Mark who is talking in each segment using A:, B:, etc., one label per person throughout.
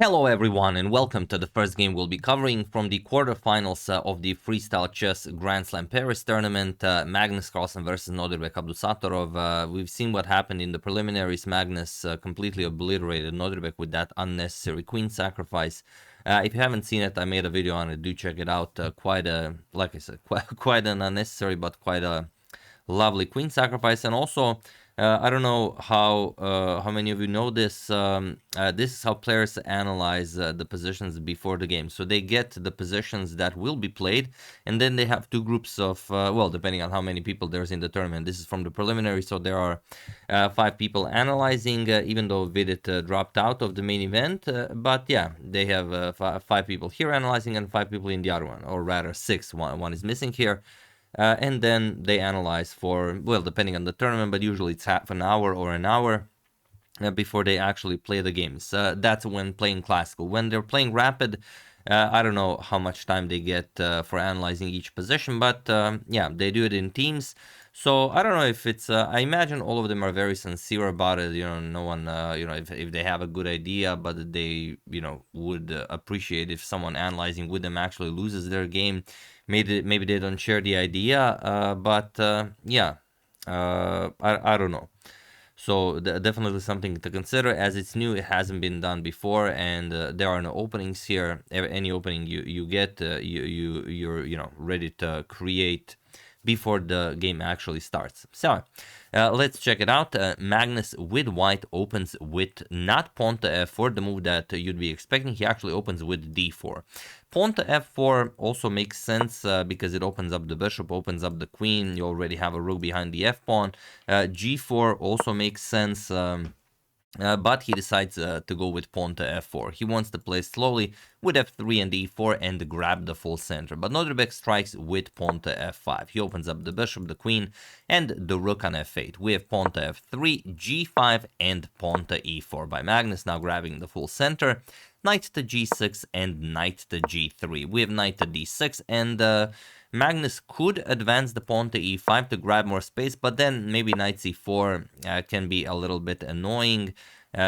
A: Hello everyone and welcome to the first game we'll be covering from the quarterfinals of the Freestyle Chess Grand Slam Paris tournament, Magnus Carlsen versus Nodirbek Abdusatorov. We've seen what happened in the preliminaries. Magnus completely obliterated Nodirbek with that unnecessary queen sacrifice. If you haven't seen it, I made a video on it. Do check it out. Like I said, quite an unnecessary but quite a lovely queen sacrifice. And also, I don't know how many of you know this. This is how players analyze the positions before the game. So they get the positions that will be played, and then they have two groups of, well, depending on how many people there's in the tournament. This is from the preliminary, so there are 5 people analyzing, even though Vidit dropped out of the main event. But yeah, they have 5 people here analyzing and 5 people in the other one, or rather 6. One is missing here. And then they analyze for, well, depending on the tournament, but usually it's half an hour or an hour before they actually play the games. That's when playing classical. When they're playing rapid, I don't know how much time they get for analyzing each position, but yeah, they do it in teams. So I don't know if it's, I imagine all of them are very sincere about it. You know, no one, you know, if they have a good idea, but they, you know, would appreciate if someone analyzing with them actually loses their game. Maybe they don't share the idea, but yeah, I don't know. So definitely something to consider, as it's new. It hasn't been done before, and there are no openings here. Any opening you get, you're ready to create before the game actually starts. So let's check it out. Magnus with white opens with not pawn to f4, the move that you'd be expecting. He actually opens with d4. Pawn to f4 also makes sense because it opens up the bishop, opens up the queen. You already have a rook behind the f-pawn. G4 also makes sense. But he decides to go with pawn to f4. He wants to play slowly with f3 and e4 and grab the full center. But Nodirbek strikes with pawn to f5. He opens up the bishop, the queen, and the rook on f8. We have pawn to f3, g5, and pawn to e4 by Magnus, now grabbing the full center. Knight to g6 and knight to g3. We have knight to d6, and Magnus could advance the pawn to e5 to grab more space, but then maybe knight c4 can be a little bit annoying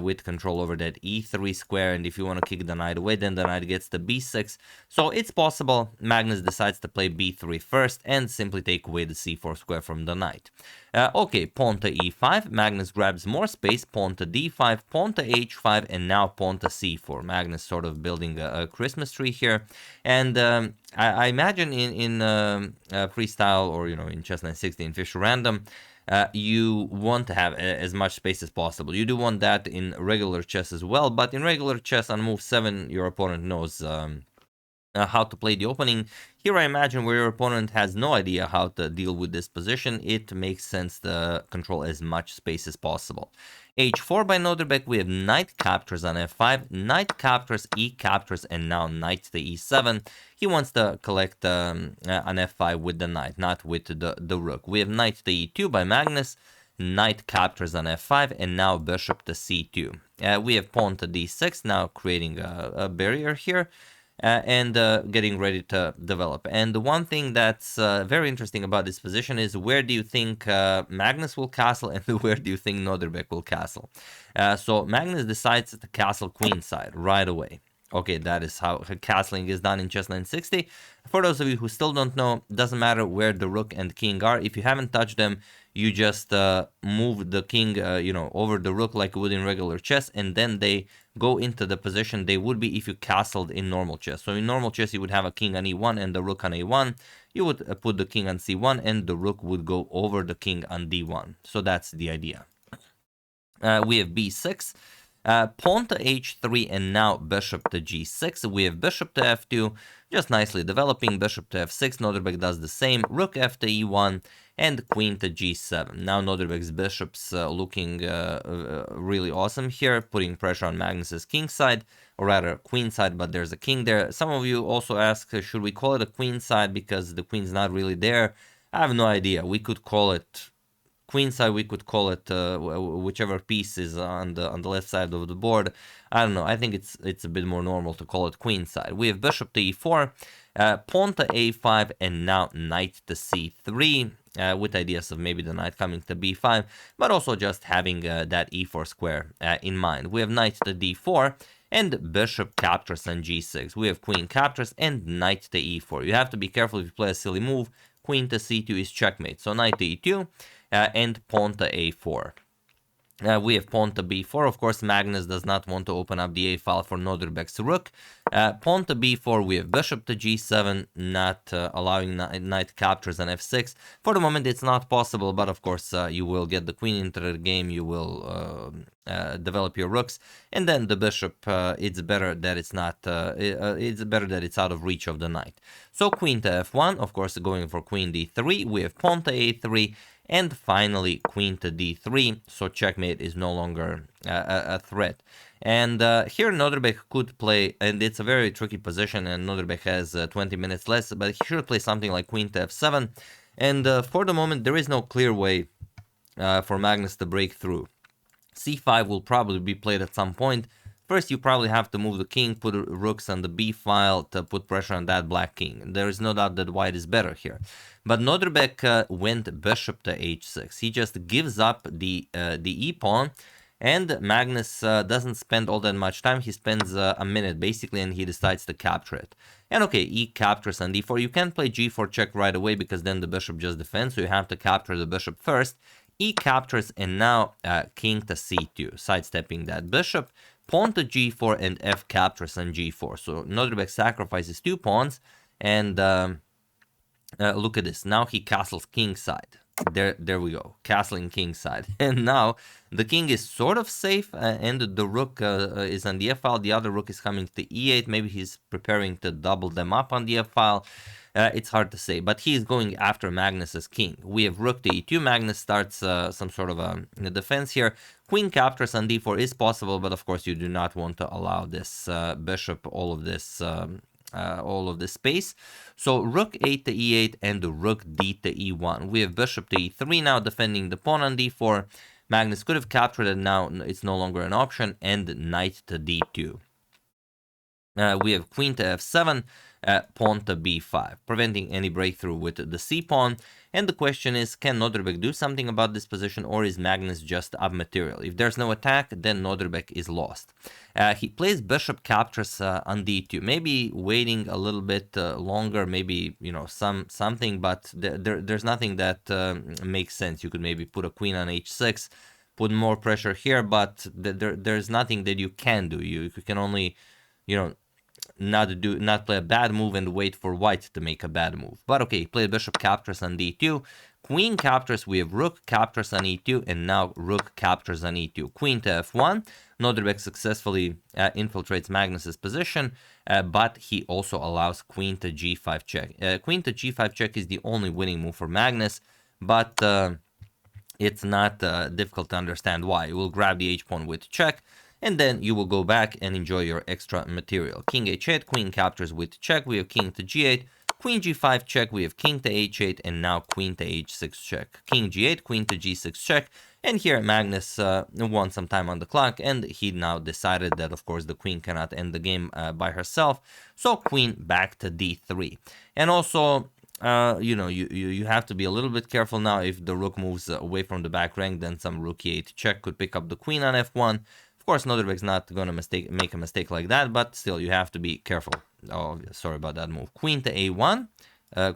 A: with control over that e3 square, and if you want to kick the knight away, then the knight gets to b6. So it's possible Magnus decides to play b3 first and simply take away the c4 square from the knight. Okay, pawn to e5, Magnus grabs more space, pawn to d5, pawn to h5, and now pawn to c4. Magnus sort of building a Christmas tree here, and I imagine in freestyle, or you know, in chess 960 in Fisher Random, you want to have as much space as possible. You do want that in regular chess as well, but in regular chess on move 7, your opponent knows how to play the opening. Here I imagine where your opponent has no idea how to deal with this position, it makes sense to control as much space as possible. h4 by Nodirbek, we have knight captures on f5, knight captures, e captures, and now knight to e7. He wants to collect on f5 with the knight, not with the rook. We have knight to e2 by Magnus, knight captures on f5, and now bishop to c2. We have pawn to d6, now creating a barrier here. And getting ready to develop. And the one thing that's very interesting about this position is, where do you think Magnus will castle and where do you think Nodirbek will castle? So Magnus decides to castle queenside right away. Okay, that is how castling is done in chess 960. For those of you who still don't know, doesn't matter where the rook and king are. If you haven't touched them, you just move the king, you know, over the rook like you would in regular chess, and then they go into the position they would be if you castled in normal chess. So in normal chess, you would have a king on e1 and the rook on a1. You would put the king on c1, and the rook would go over the king on d1. So that's the idea. We have b6. Pawn to h3, and now bishop to g6. We have bishop to f2, just nicely developing. Bishop to f6, Nodirbek does the same. Rook f to e1, and queen to g7. Now Nodirbek's bishop's looking really awesome here, putting pressure on Magnus's king side, or rather queen side, but there's a king there. Some of you also ask, should we call it a queen side because the queen's not really there? I have no idea. We could call it queen side, we could call it whichever piece is on the left side of the board. I don't know. I think it's a bit more normal to call it queen side. We have bishop to e4, pawn to a5, and now knight to c3. With ideas of maybe the knight coming to b5, but also just having that e4 square in mind. We have knight to d4, and bishop captures on g6. We have queen captures and knight to e4. You have to be careful if you play a silly move. Queen to c2 is checkmate. So knight to e2 and pawn to a4. We have pawn to b4. Of course, Magnus does not want to open up the a file for Nodirbek's rook. Pawn to b4, we have bishop to g7, not allowing knight captures on f6. For the moment, it's not possible, but of course, you will get the queen into the game, you will develop your rooks, and then the bishop, it's better that it's not, it's better that it's out of reach of the knight. So queen to f1, of course, going for queen d3, we have pawn to a3, and finally, queen to d3, so checkmate is no longer a threat. And here Nodirbek could play, and it's a very tricky position, and Nodirbek has 20 minutes less, but he should play something like queen to f7. And for the moment, there is no clear way for Magnus to break through. c5 will probably be played at some point. First, you probably have to move the king, put rooks on the b file to put pressure on that black king. There is no doubt that white is better here. But Nodirbek went bishop to h6. He just gives up the e-pawn, and Magnus doesn't spend all that much time. He spends a minute, basically, and he decides to capture it. And okay, e captures on d4. You can't play g4 check right away, because then the bishop just defends, so you have to capture the bishop first. E captures, and now king to c2, sidestepping that bishop. Pawn to g4 and f captures on g4. So Nodirbek sacrifices 2 pawns, and look at this. Now he castles king side. There we go, castling king side. And now the king is sort of safe, and the rook is on the f file. The other rook is coming to e8. Maybe he's preparing to double them up on the f file. It's hard to say, but he is going after Magnus's king. We have rook to e2. Magnus starts some sort of a defense here. Queen captures on d4 is possible, but of course you do not want to allow this bishop all of this space. So rook 8 to e8 and rook d to e1. We have bishop to e3 now, defending the pawn on d4. Magnus could have captured it, now it's no longer an option, and knight to d2. We have queen to f7, pawn to b5, preventing any breakthrough with the c-pawn. And the question is, can Nodirbek do something about this position, or is Magnus just up material? If there's no attack, then Nodirbek is lost. He plays bishop captures on d2, maybe waiting a little bit longer, maybe, you know, something, but there's nothing that makes sense. You could maybe put a queen on h6, put more pressure here, but there's nothing that you can do. You can only, you know, not play a bad move and wait for white to make a bad move. But okay, play bishop captures on d2, queen captures, we have rook captures on e2, and now rook captures on e2. Queen to f1, Nodirbek successfully infiltrates Magnus's position, but he also allows queen to g5 check. Queen to g5 check is the only winning move for Magnus, but it's not difficult to understand why. You will grab the h-pawn with check, and then you will go back and enjoy your extra material. King h8, queen captures with check, we have king to g8, queen g5 check, we have king to h8, and now queen to h6 check. King g8, queen to g6 check, and here Magnus won some time on the clock, and he now decided that, of course, the queen cannot end the game by herself, so queen back to d3. And also, you know, you have to be a little bit careful now. If the rook moves away from the back rank, then some rook e8 check could pick up the queen on f1. Of course, Nodirbek's not going to make a mistake like that, but still, you have to be careful. Oh, sorry about that move. Queen to a1,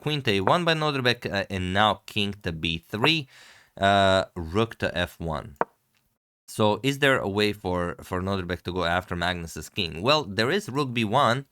A: queen to a1 by Nodirbek, and now king to b3, rook to f1. So, is there a way for Nodirbek to go after Magnus's king? Well, there is rook b1,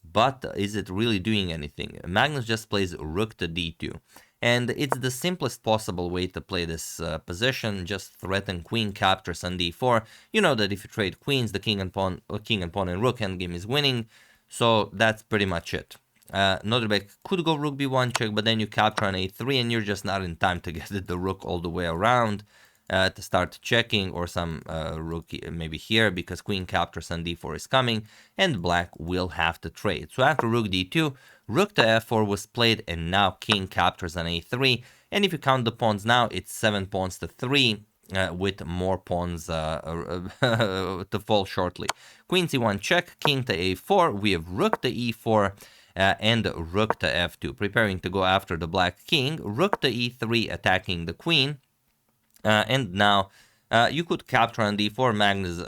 A: but is it really doing anything? Magnus just plays rook to d2. And it's the simplest possible way to play this position. Just threaten queen captures on d4. You know that if you trade queens, the king and pawn and rook endgame is winning. So that's pretty much it. Nodirbek could go rook b1 check, but then you capture on a3, and you're just not in time to get the rook all the way around to start checking, or some rook maybe here, because queen captures on d4 is coming, and black will have to trade. So after rook d2, rook to f4 was played, and now king captures on a3. And if you count the pawns now, it's 7 pawns to 3, with more pawns to fall shortly. Queen c1 check, king to a4, we have rook to e4, and rook to f2, preparing to go after the black king. Rook to e3, attacking the queen. And now You could capture on d4. Magnus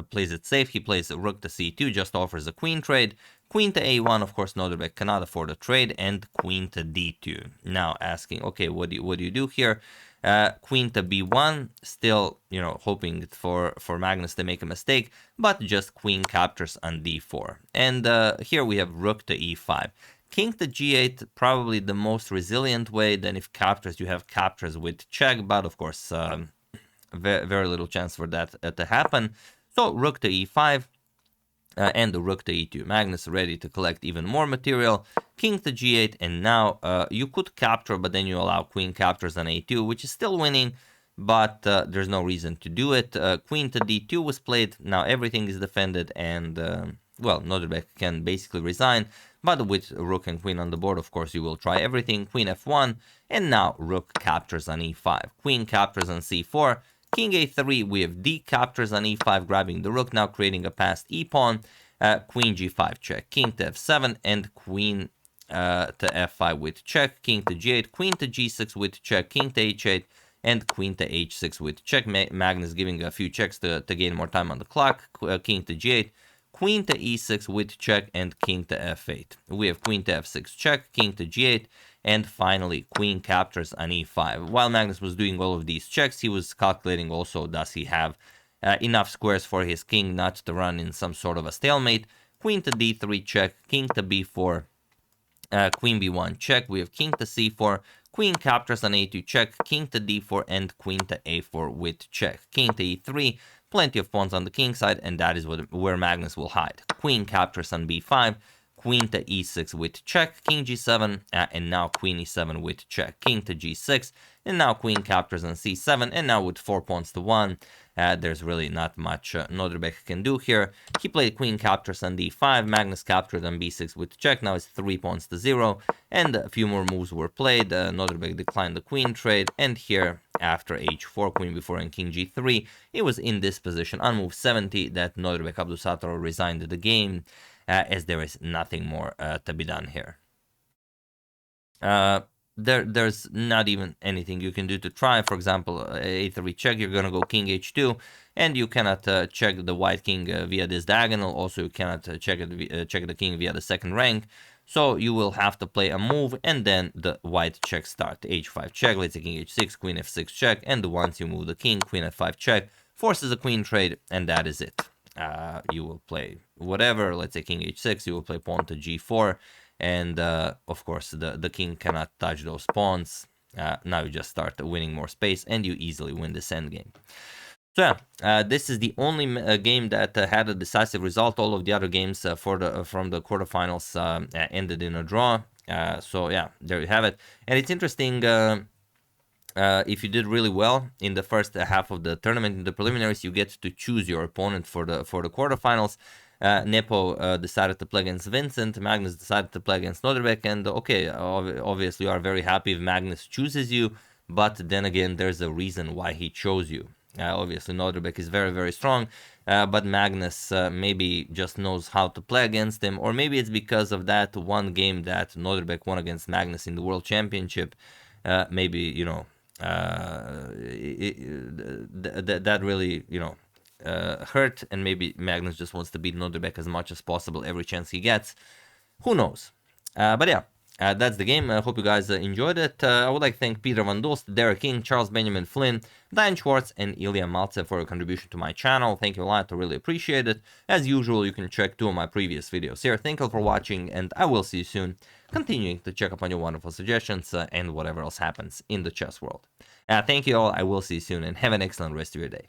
A: plays it safe. He plays rook to c2, just offers a queen trade. Queen to a1, of course, Nodirbek cannot afford a trade, and queen to d2. Now asking, okay, what do you do here? Queen to b1, still, hoping for Magnus to make a mistake, but just queen captures on d4. And here we have rook to e5. King to g8, probably the most resilient way. Then if captures, you have captures with check, but of course, very little chance for that to happen. So rook to e5. And the rook to e2. Magnus ready to collect even more material. King to g8, and now you could capture, but then you allow queen captures on a2, which is still winning, but there's no reason to do it. Queen to d2 was played. Now everything is defended, and well, Nodirbek can basically resign, but with rook and queen on the board, of course, you will try everything. Queen f1, and now rook captures on e5. Queen captures on c4. King a3, we have d captures on e5, grabbing the rook, now creating a passed e-pawn. Queen g5 check, king to f7, and queen to f5 with check. King to g8, queen to g6 with check, king to h8, and queen to h6 with check. Magnus giving a few checks to gain more time on the clock. King to g8, queen to e6 with check, and king to f8. We have queen to f6 check, king to g8, and finally queen captures on e5. While Magnus was doing all of these checks, he was calculating also, does he have enough squares for his king not to run in some sort of a stalemate. Queen to d3 check, king to b4, queen b1 check. We have king to c4, queen captures on a2 check, king to d4, and queen to a4 with check. King to e3, plenty of pawns on the king side, and that is where Magnus will hide. Queen captures on b5, queen to e6 with check, king g7, and now queen e7 with check, king to g6, and now queen captures on c7, and now with 4 pawns to 1, there's really not much Nodirbek can do here. He played queen captures on d5, Magnus captured on b6 with check, now it's 3 pawns to 0, and a few more moves were played. Nodirbek declined the queen trade, and here, after h4, queen b4, and king g3, it was in this position on move 70 that Nodirbek Abdusattorov resigned the game, as there is nothing more to be done here. There's not even anything you can do to try. For example, a3 check, you're gonna go king h2, and you cannot check the white king via this diagonal. Also, you cannot check the king via the second rank. So you will have to play a move, and then the white check start. H5 check, let's say king h6, queen f6 check, and once you move the king, queen f5 check, forces a queen trade, and that is it. You will play whatever, let's say king h6, you will play pawn to g4, and of course the king cannot touch those pawns. Now you just start winning more space, and you easily win this endgame. So yeah, this is the only game that had a decisive result. All of the other games from the quarterfinals ended in a draw. So yeah, there you have it. And it's interesting, if you did really well in the first half of the tournament, in the preliminaries, you get to choose your opponent for the quarterfinals. Nepo decided to play against Vincent. Magnus decided to play against Nodirbek, and okay, obviously you are very happy if Magnus chooses you, but then again, there's a reason why he chose you. Obviously Nodirbek is very, very strong, but Magnus maybe just knows how to play against him, or maybe it's because of that one game that Nodirbek won against Magnus in the World Championship. Maybe, you know, that really, you know, hurt, and maybe Magnus just wants to beat Nodirbek as much as possible every chance he gets. Who knows? But yeah, that's the game. I hope you guys enjoyed it. I would like to thank Peter Van Dulst, Derek King, Charles Benjamin Flynn, Diane Schwartz, and Ilya Maltsev for your contribution to my channel. Thank you a lot. I really appreciate it. As usual, you can check 2 of my previous videos here. Thank you for watching, and I will see you soon, continuing to check up on your wonderful suggestions and whatever else happens in the chess world. Thank you all. I will see you soon, and have an excellent rest of your day.